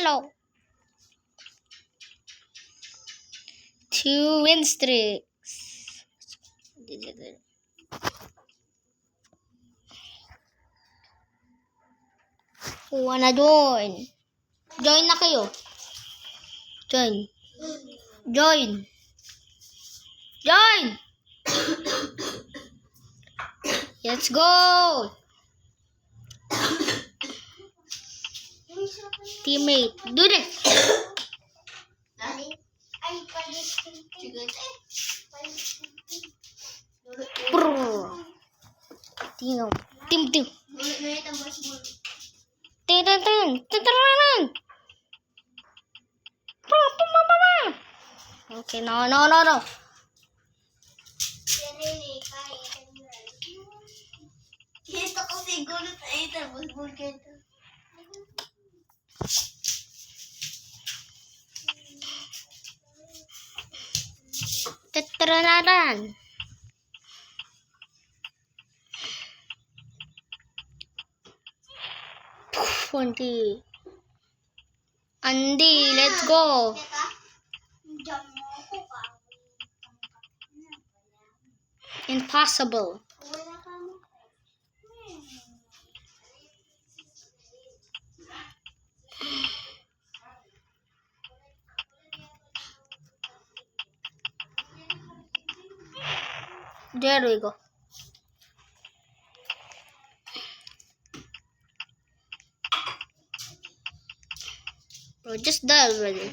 yellow. 2 win streaks. Who wanna join? Join na kayo. Join. Join. Join. Let's go. Teammate, do this. Team. Okay, no. Kita ko siguro sa ito. Bulbul ka ito. Tetranaran. Andy, let's go. Impossible. There we go. Bro, just die already.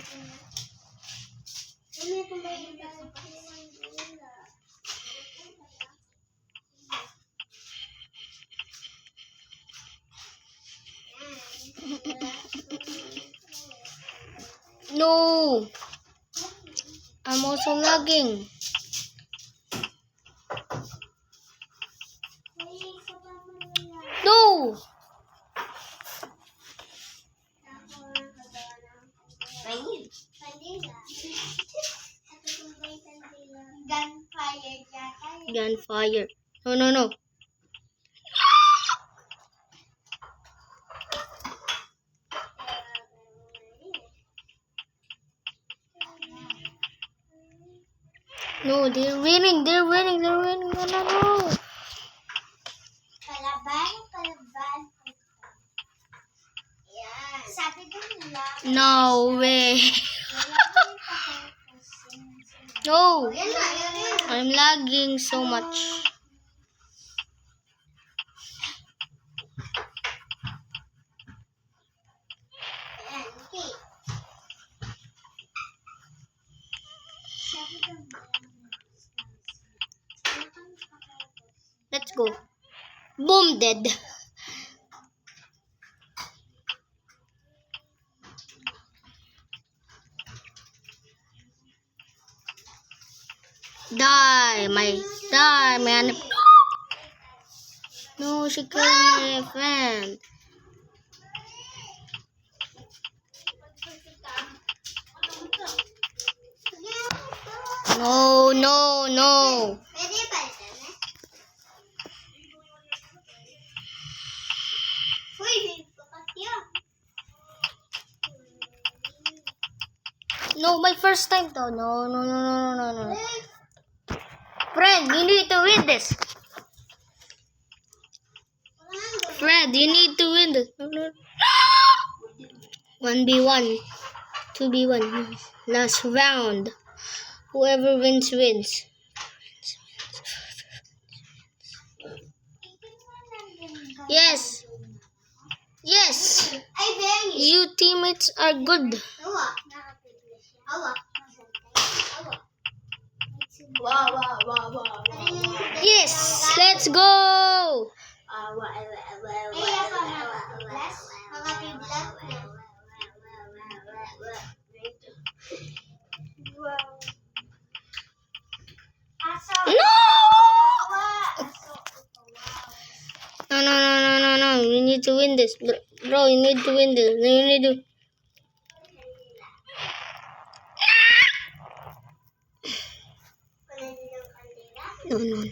No, I'm also lagging. No. Gunfire. No. No, they're winning. No. Palaban. Yan. Sabi ko nila. No way. No, I'm lagging so much. Let's go. Boom, dead. Die, man. No, she killed my friend. No. Pwede ba ito na? Uy, papatyo. No, my first time to. No. Fred, you need to win this. Fred, you need to win this. 1v1. 2v1. Last round. Whoever wins. Yes. Ay, Benny. You teammates are good. Awa. Wow. Yes, let's go. No. You need to win this. Bro, you need to win this. You need to. No.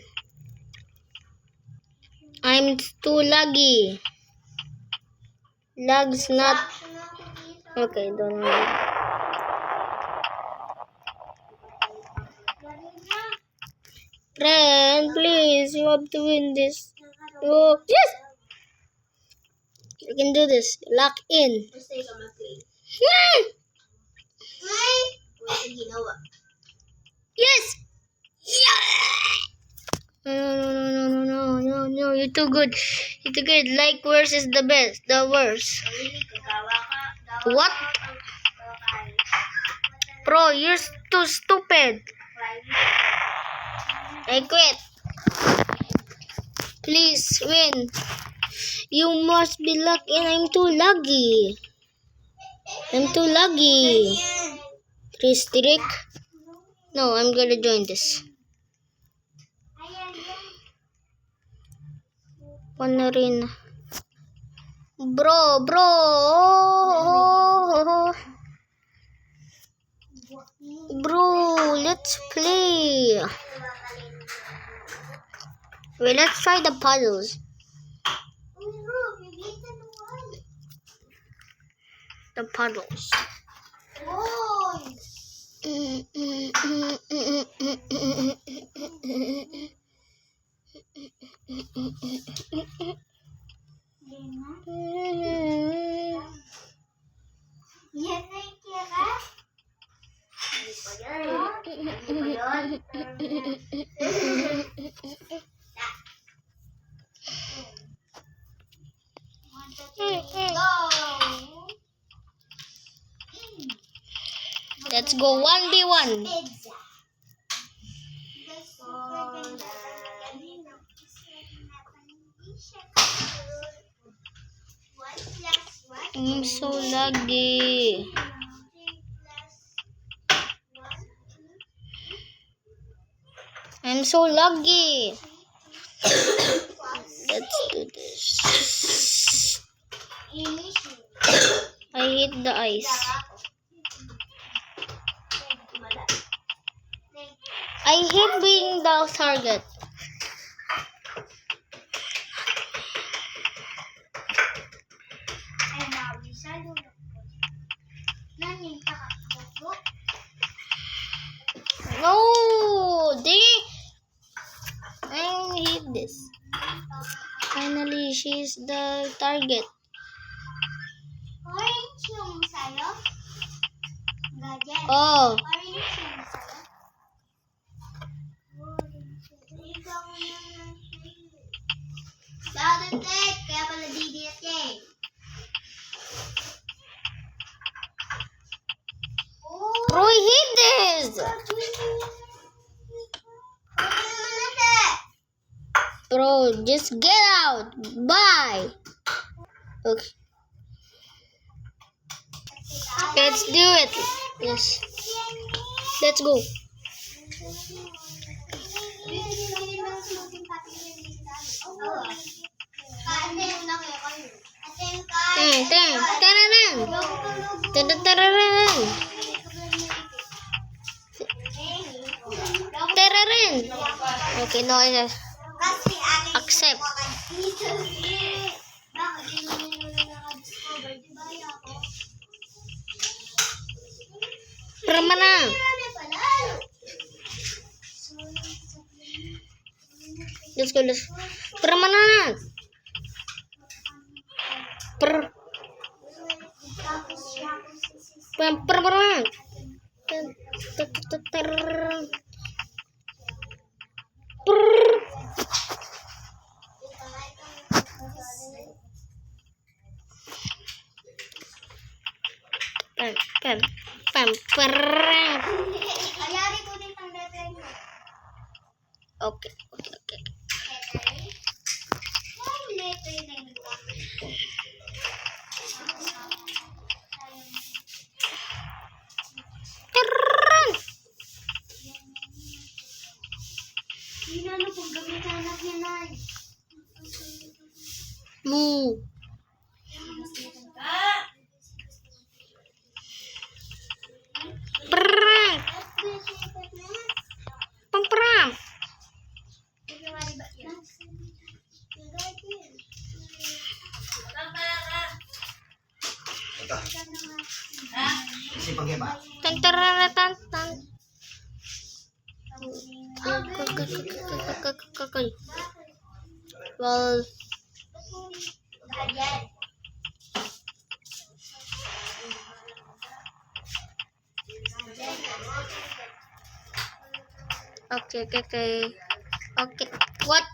I'm too laggy. Lag's not. Okay, don't worry. Friend, please, you have to win this. Oh, yes! You can do this. Lock in. Basta ikaw mag-play. Hmm. Wala sa ginawa. Yes! Yeah! No, you're too good. You're too good. Like, worse is the best. The worst. Parinig ka, gawa ka. What? Bro, you're too stupid. I quit. Please, win. You must be lucky and I'm too laggy. I'm too laggy. Trick. No, I'm gonna join this. Paano rin? Bro. Bro, let's play. Wait, let's try the puzzles. The puzzles. Let's go 1v1. I'm so laggy. I'm so laggy. Let's do this. I hate the ice. I hate being the target. No, I hate this. Finally, she's the target. Orange yung sayo. Gadget. Oh, Orange yung sayo. Ikaw naman. Dahil tek, kaya pala didiyat ka eh. bro, I hate this. Bro, just get out. Bye. Okay. Let's do it. Yes. Let's go. Okay, no, accept. Permana. Let's go. Permana. Permana. Okay. Move. sipag ba? Tan tararatan tan. Well, okay. Okay. What?